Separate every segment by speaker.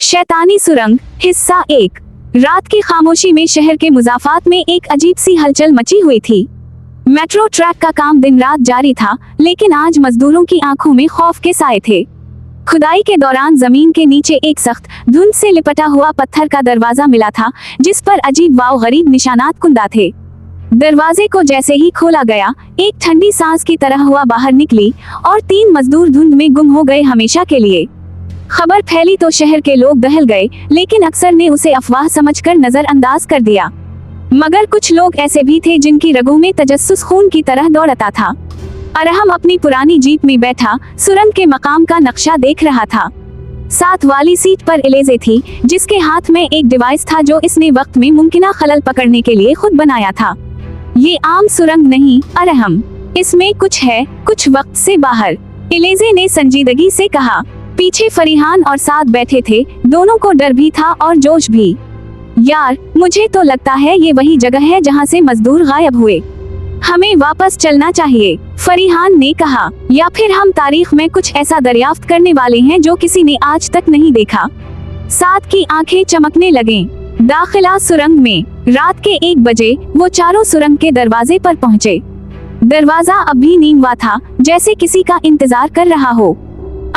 Speaker 1: शैतानी सुरंग हिस्सा 1। रात की खामोशी में शहर के मुजाफात में एक अजीब सी हलचल मची हुई थी। मेट्रो ट्रैक का काम दिन रात जारी था, लेकिन आज मजदूरों की आंखों में खौफ के साए थे। खुदाई के दौरान जमीन के नीचे एक सख्त धुंध से लिपटा हुआ पत्थर का दरवाजा मिला था, जिस पर अजीब व गरीब निशानात कुंदा थे। दरवाजे को जैसे ही खोला गया, एक ठंडी सांस की तरह हवा बाहर निकली और 3 मजदूर धुंध में गुम हो गए हमेशा के लिए। खबर फैली तो शहर के लोग दहल गए, लेकिन अक्सर ने उसे अफवाह समझकर नजरअंदाज कर दिया। मगर कुछ लोग ऐसे भी थे जिनकी रगों में तजस्सुस खून की तरह दौड़ता था। अरहम अपनी पुरानी जीप में बैठा सुरंग के मकाम का नक्शा देख रहा था। साथ वाली सीट पर इलेज़े थी, जिसके हाथ में एक डिवाइस था जो इसने वक्त में मुमकिना खलल पकड़ने के लिए खुद बनाया था। ये आम सुरंग नहीं अरहम, इसमें कुछ है, कुछ वक्त से बाहर, इलेज़े ने संजीदगी से कहा। पीछे फरीहान और साथ बैठे थे, दोनों को डर भी था और जोश भी। यार, मुझे तो लगता है ये वही जगह है जहाँ से मजदूर गायब हुए। हमें वापस चलना चाहिए, फरीहान ने कहा, या फिर हम तारीख में कुछ ऐसा दरियाफ्त करने वाले हैं जो किसी ने आज तक नहीं देखा। साथ की आंखें चमकने लगें। दाखिला सुरंग में रात के 1 बजे वो चारों सुरंग के दरवाजे पर पहुँचे। दरवाजा अब भी नींवा था, जैसे किसी का इंतजार कर रहा हो।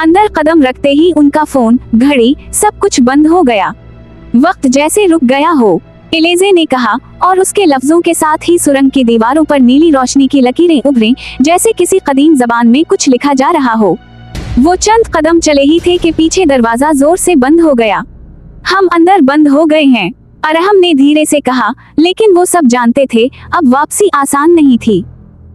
Speaker 1: अंदर कदम रखते ही उनका फोन, घड़ी, सब कुछ बंद हो गया। वक्त जैसे रुक गया हो, इलेज़े ने कहा, और उसके लफ्जों के साथ ही सुरंग की दीवारों पर नीली रोशनी की लकीरें उभरी, जैसे किसी कदीम जबान में कुछ लिखा जा रहा हो। वो चंद कदम चले ही थे कि पीछे दरवाजा जोर से बंद हो गया। हम अंदर बंद हो गए हैं, अरहम ने धीरे से कहा, लेकिन वो सब जानते थे अब वापसी आसान नहीं थी।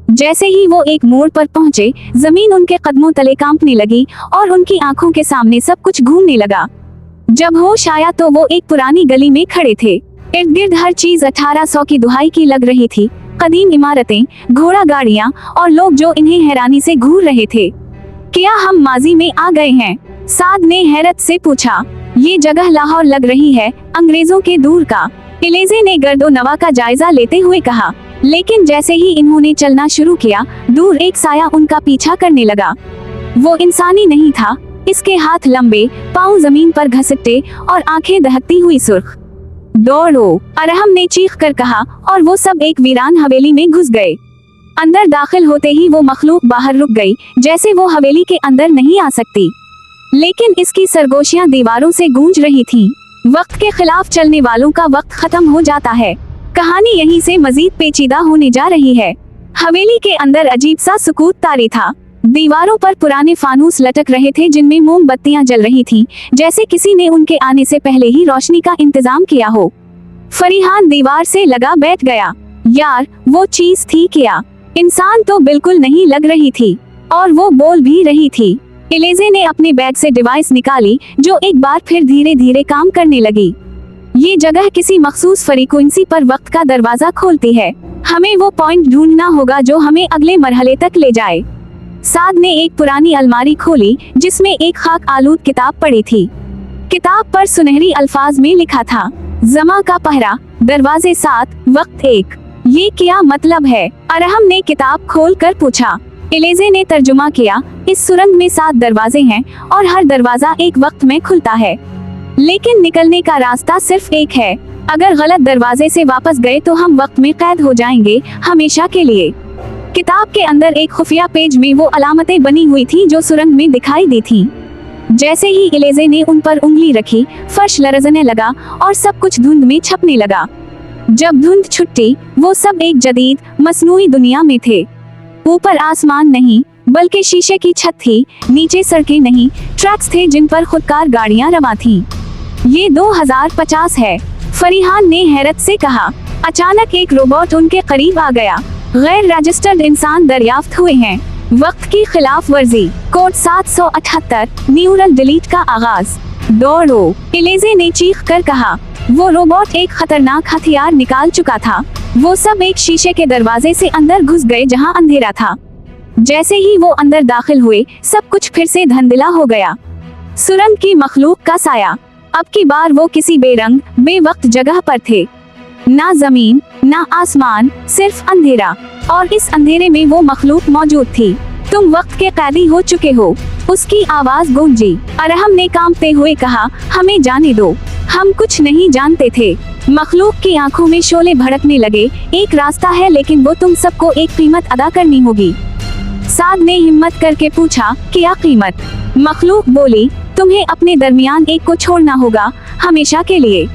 Speaker 1: जैसे ही वो एक मोड़ पर पहुंचे, जमीन उनके कदमों तले कांपने लगी और उनकी आंखों के सामने सब कुछ घूमने लगा। जब होश आया तो वो एक पुरानी गली में खड़े थे। इर्द गिर्द हर चीज 1800 की दुहाई की लग रही थी। कदीम इमारतें, घोड़ा गाड़ियां और लोग जो इन्हें हैरानी से घूर रहे थे। क्या हम माजी में आ गए हैं? साद ने हैरत से पूछा। ये जगह लाहौर लग रही है, अंग्रेजों के दूर का, इलेज़े ने गर्दो नवा का जायजा लेते हुए कहा। लेकिन जैसे ही इन्होंने चलना शुरू किया, दूर एक साया उनका पीछा करने लगा। वो इंसानी नहीं था, इसके हाथ लंबे, पांव जमीन पर घसीटते और आंखें दहकती हुई सुर्ख। दौड़ो, अरहम ने चीख कर कहा, और वो सब एक वीरान हवेली में घुस गए। अंदर दाखिल होते ही वो मखलूक बाहर रुक गई, जैसे वो हवेली के अंदर नहीं आ सकती। लेकिन इसकी सरगोशियां दीवारों से गूंज रही थीं। वक्त के खिलाफ चलने वालों का वक्त खत्म हो जाता है। कहानी यहीं से मजीद पेचीदा होने जा रही है। हवेली के अंदर अजीब सा सुकूत तारी था। दीवारों पर पुराने फानूस लटक रहे थे जिनमें मोमबत्तियां जल रही थीं, जैसे किसी ने उनके आने से पहले ही रोशनी का इंतजाम किया हो। फरीहान दीवार से लगा बैठ गया। यार, वो चीज थी क्या? इंसान तो बिल्कुल नहीं लग रही थी, और वो बोल भी रही थी। इलेज़े ने अपने बैग से डिवाइस निकाली, जो एक बार फिर धीरे धीरे काम करने लगी। ये जगह किसी मखसूस फ्रीक्वेंसी पर वक्त का दरवाजा खोलती है। हमें वो पॉइंट ढूंढना होगा जो हमें अगले मरहले तक ले जाए। साद ने एक पुरानी अलमारी खोली, जिसमें एक खाक आलूद किताब पड़ी थी। किताब पर सुनहरी अल्फाज में लिखा था, जमा का पहरा, दरवाजे 7, वक्त 1। ये क्या मतलब है? अरहम ने किताब खोल कर पूछा। इलेज़े ने तर्जुमा किया, इस सुरंग में 7 दरवाजे हैं और हर दरवाजा एक वक्त में खुलता है, लेकिन निकलने का रास्ता सिर्फ एक है। अगर गलत दरवाजे से वापस गए तो हम वक्त में कैद हो जाएंगे, हमेशा के लिए। किताब के अंदर एक खुफिया पेज में वो अलामतें बनी हुई थी जो सुरंग में दिखाई दी थी। जैसे ही इलेज़े ने उन पर उंगली रखी, फर्श लरजने लगा और सब कुछ धुंध में छपने लगा। जब धुंध छुट्टी, वो सब एक जदीद, मसनूई दुनिया में थे। ऊपर आसमान नहीं, बल्कि शीशे की छत थी। नीचे सड़कें नहीं, ट्रैक्स थे जिन पर खुदकार गाड़ियां रवा थीं। ये 2050 है, फरीहान ने हैरत से कहा। अचानक एक रोबोट उनके करीब आ गया। गैर रजिस्टर्ड इंसान दरियाफ्त हुए हैं। वक्त की खिलाफ वर्जी, कोड 778, न्यूरल डिलीट का आगाज। दौड़ो, इलेज़े ने चीख कर कहा। वो रोबोट एक खतरनाक हथियार निकाल चुका था। वो सब एक शीशे के दरवाजे से अंदर घुस गए जहां अंधेरा था। जैसे ही वो अंदर दाखिल हुए, सब कुछ फिर से धंधला हो गया। सुरंग की मखलूक का साया। अब की बार वो किसी बेरंग, बेवक्त जगह पर थे। ना जमीन, ना आसमान, सिर्फ अंधेरा, और इस अंधेरे में वो मखलूक मौजूद थी। तुम वक्त के कैदी हो चुके हो। उसकी आवाज गूंजी। अरहम ने कांपते हुए कहा, हमें जाने दो, हम कुछ नहीं जानते थे। मखलूक की आंखों में शोले भड़कने लगे। एक रास्ता है, लेकिन वो तुम सबको एक कीमत अदा करनी होगी। साद ने हिम्मत करके पूछा, क्या कीमत? मखलूक बोली, तुम्हें अपने दरमियान एक को छोड़ना होगा, हमेशा के लिए,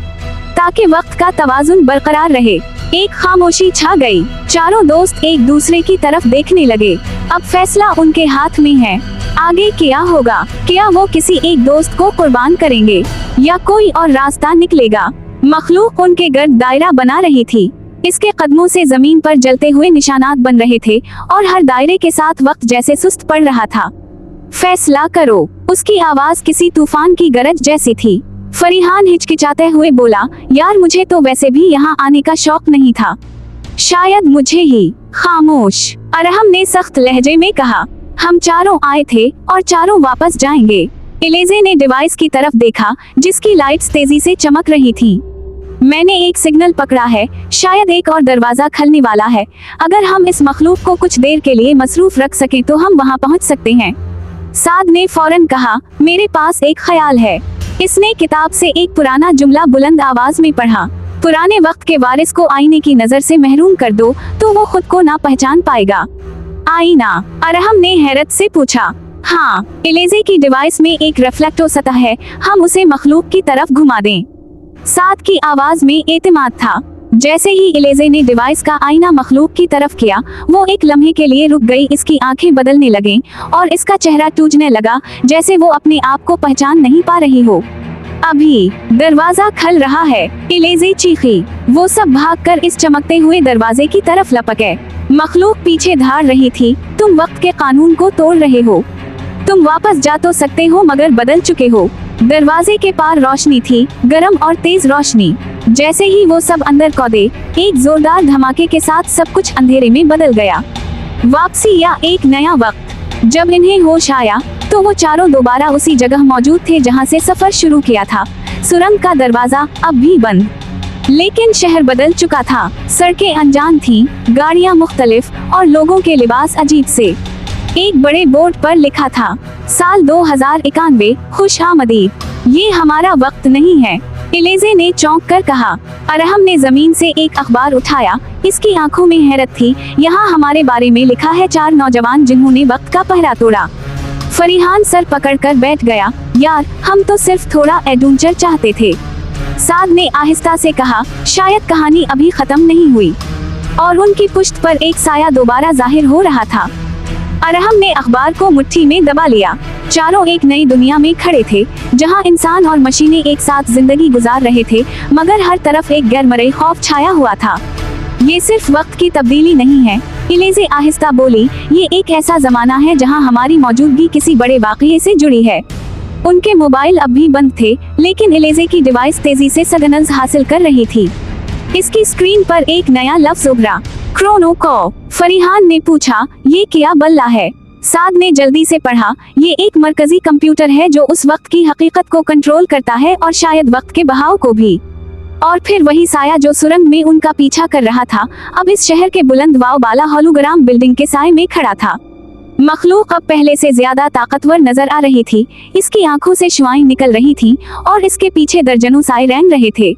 Speaker 1: ताकि वक्त का तवाजुन बरकरार रहे। एक खामोशी छा गई। चारों दोस्त एक दूसरे की तरफ देखने लगे। अब फैसला उनके हाथ में है। आगे क्या होगा? क्या वो किसी एक दोस्त को कुर्बान करेंगे या कोई और रास्ता निकलेगा? मखलूक उनके गर्द दायरा बना रही थी। इसके कदमों से जमीन पर जलते हुए निशानात बन रहे थे और हर दायरे के साथ वक्त जैसे सुस्त पड़ रहा था। फैसला करो। उसकी आवाज किसी तूफान की गरज जैसी थी। फरीहान हिचकिचाते हुए बोला, यार मुझे तो वैसे भी यहाँ आने का शौक नहीं था, शायद मुझे ही। खामोश, अरहम ने सख्त लहजे में कहा, हम चारों आए थे और चारों वापस जाएंगे। इलेज़े ने डिवाइस की तरफ देखा जिसकी लाइट्स तेजी से चमक रही थी। मैंने एक सिग्नल पकड़ा है, शायद एक और दरवाजा खुलने वाला है। अगर हम इस मखलूक को कुछ देर के लिए मसरूफ रख सके तो हम वहाँ पहुँच सकते हैं। साद ने फौरन कहा, मेरे पास एक ख्याल है। इसने किताब से एक पुराना जुमला बुलंद आवाज में पढ़ा, पुराने वक्त के वारिस को आईने की नजर से महरूम कर दो तो वो खुद को ना पहचान पाएगा। आईना? अरहम ने हैरत से पूछा। हाँ, इलेज़े की डिवाइस में एक रिफ्लेक्टो सतह है, हम उसे मखलूक की तरफ घुमा दें। साद की आवाज में एतमाद था। जैसे ही इलेज़े ने डिवाइस का आईना मखलूक की तरफ किया, वो एक लम्हे के लिए रुक गई। इसकी आंखें बदलने लगीं और इसका चेहरा टूटने लगा, जैसे वो अपने आप को पहचान नहीं पा रही हो। अभी दरवाजा खुल रहा है, इलेज़े चीखी। वो सब भागकर इस चमकते हुए दरवाजे की तरफ लपके। मखलूक पीछे धाड़ रही थी। तुम वक्त के कानून को तोड़ रहे हो। तुम वापस जा तो सकते हो मगर बदल चुके हो। दरवाजे के पार रोशनी थी, गर्म और तेज रोशनी। जैसे ही वो सब अंदर कूदे, एक जोरदार धमाके के साथ सब कुछ अंधेरे में बदल गया। वापसी या एक नया वक्त। जब इन्हें होश आया तो वो चारों दोबारा उसी जगह मौजूद थे जहां से सफर शुरू किया था। सुरंग का दरवाजा अब भी बंद, लेकिन शहर बदल चुका था। सड़कें अनजान थीं, गाड़ियां मुख्तलिफ और लोगों के लिबास अजीब से। एक बड़े बोर्ड पर लिखा था, साल 2091, खुश आमदीद। ये हमारा वक्त नहीं है, इलेज़े ने चौंक कर कहा। अरहम ने जमीन से एक अखबार उठाया। इसकी आंखों में हैरत थी। यहाँ हमारे बारे में लिखा है, 4 नौजवान जिन्होंने वक्त का पहरा तोड़ा। फरीहान सर पकड़कर बैठ गया। यार, हम तो सिर्फ थोड़ा एडवेंचर चाहते थे। साद ने आहिस्ता से कहा, शायद कहानी अभी खत्म नहीं हुई। और उनकी पुश्त पर एक साया दोबारा जाहिर हो रहा था। अरहम ने अखबार को मुट्ठी में दबा लिया। चारों एक नई दुनिया में खड़े थे, जहां इंसान और मशीनें एक साथ जिंदगी गुजार रहे थे, मगर हर तरफ एक गैरमरई खौफ छाया हुआ था। ये सिर्फ वक्त की तब्दीली नहीं है, इलेज़े आहिस्ता बोली, ये एक ऐसा जमाना है जहां हमारी मौजूदगी किसी बड़े वाक़ये से जुड़ी है। उनके मोबाइल अब भी बंद थे, लेकिन इलेज़े की डिवाइस तेजी से सिग्नल्स हासिल कर रही थी। इसकी स्क्रीन पर एक नया लफ्ज उभरा, क्रोनो को। फरीहान ने पूछा, ये क्या बल्ला है? साद ने जल्दी से पढ़ा, ये एक मरकजी कंप्यूटर है जो उस वक्त की हकीकत को कंट्रोल करता है और शायद वक्त के बहाव को भी। और फिर वही साया जो सुरंग में उनका पीछा कर रहा था, अब इस शहर के बुलंद वाव-बाला होलोग्राम बिल्डिंग के साए में खड़ा था। मखलूक अब पहले से ज्यादा ताकतवर नजर आ रही थी। इसकी आंखों से शुआएं निकल रही थीं और इसके पीछे दर्जनों साए रेंग रहे थे।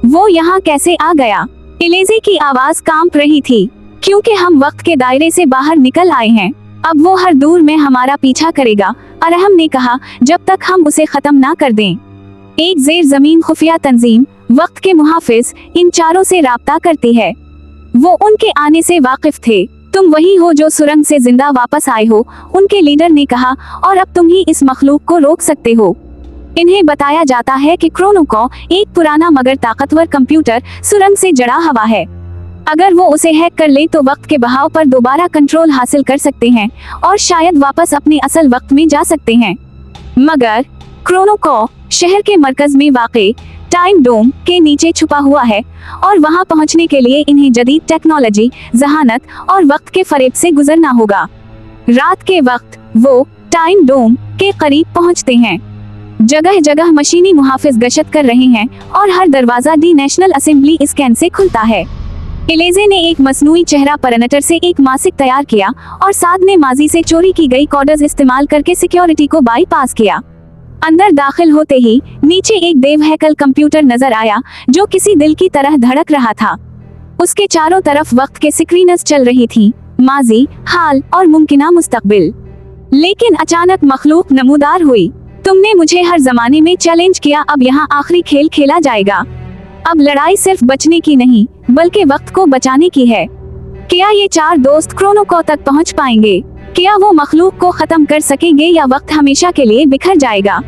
Speaker 1: वो यहाँ कैसे आ गया? इलेज़े की आवाज कांप रही थी। क्योंकि हम वक्त के दायरे से बाहर निकल आए हैं, अब वो हर दूर में हमारा पीछा करेगा, अरहम ने कहा, जब तक हम उसे खत्म ना कर दें। एक जेर जमीन खुफिया तंजीम, वक्त के मुहाफिज, इन चारों से राब्ता करती है। वो उनके आने से वाकिफ थे। तुम वही हो जो सुरंग से जिंदा वापस आए हो, उनके लीडर ने कहा, और अब तुम ही इस मखलूक को रोक सकते हो। इन्हें बताया जाता है कि क्रोनोको, एक पुराना मगर ताकतवर कंप्यूटर, सुरंग से जड़ा हुआ है। अगर वो उसे हैक कर ले तो वक्त के बहाव पर दोबारा कंट्रोल हासिल कर सकते हैं और शायद वापस अपने असल वक्त में जा सकते हैं। मगर क्रोनोको शहर के मरकज में वाक़े टाइम डोम के नीचे छुपा हुआ है और वहां पहुंचने के लिए इन्हें जदीद टेक्नोलॉजी, जहानत और वक्त के फरेब से गुजरना होगा। रात के वक्त वो टाइम डोम के करीब पहुंचते हैं। जगह जगह मशीनी मुहाफिज गश्त कर रहे हैं और हर दरवाजा दी नेशनल असेंबली स्कैन से खुलता है। एलेजे ने एक मसनूई चेहरा परनटर से एक मासिक तैयार किया और साद ने माजी से चोरी की गई कोडर्स इस्तेमाल करके सिक्योरिटी को बाईपास किया। अंदर दाखिल होते ही नीचे एक देव हैकल कंप्यूटर नजर आया जो किसी दिल की तरह धड़क रहा था। उसके चारों तरफ वक्त के स्क्रीनर्स चल रही थी, माजी, हाल और मुमकिना मुस्तकबिल। लेकिन अचानक मखलूक नमूदार हुई। तुमने मुझे हर जमाने में चैलेंज किया, अब यहाँ आखिरी खेल खेला जाएगा। अब लड़ाई सिर्फ बचने की नहीं बल्कि वक्त को बचाने की है। क्या ये चार दोस्त क्रोनोको तक पहुँच पाएंगे? क्या वो मखलूक को खत्म कर सकेंगे या वक्त हमेशा के लिए बिखर जाएगा?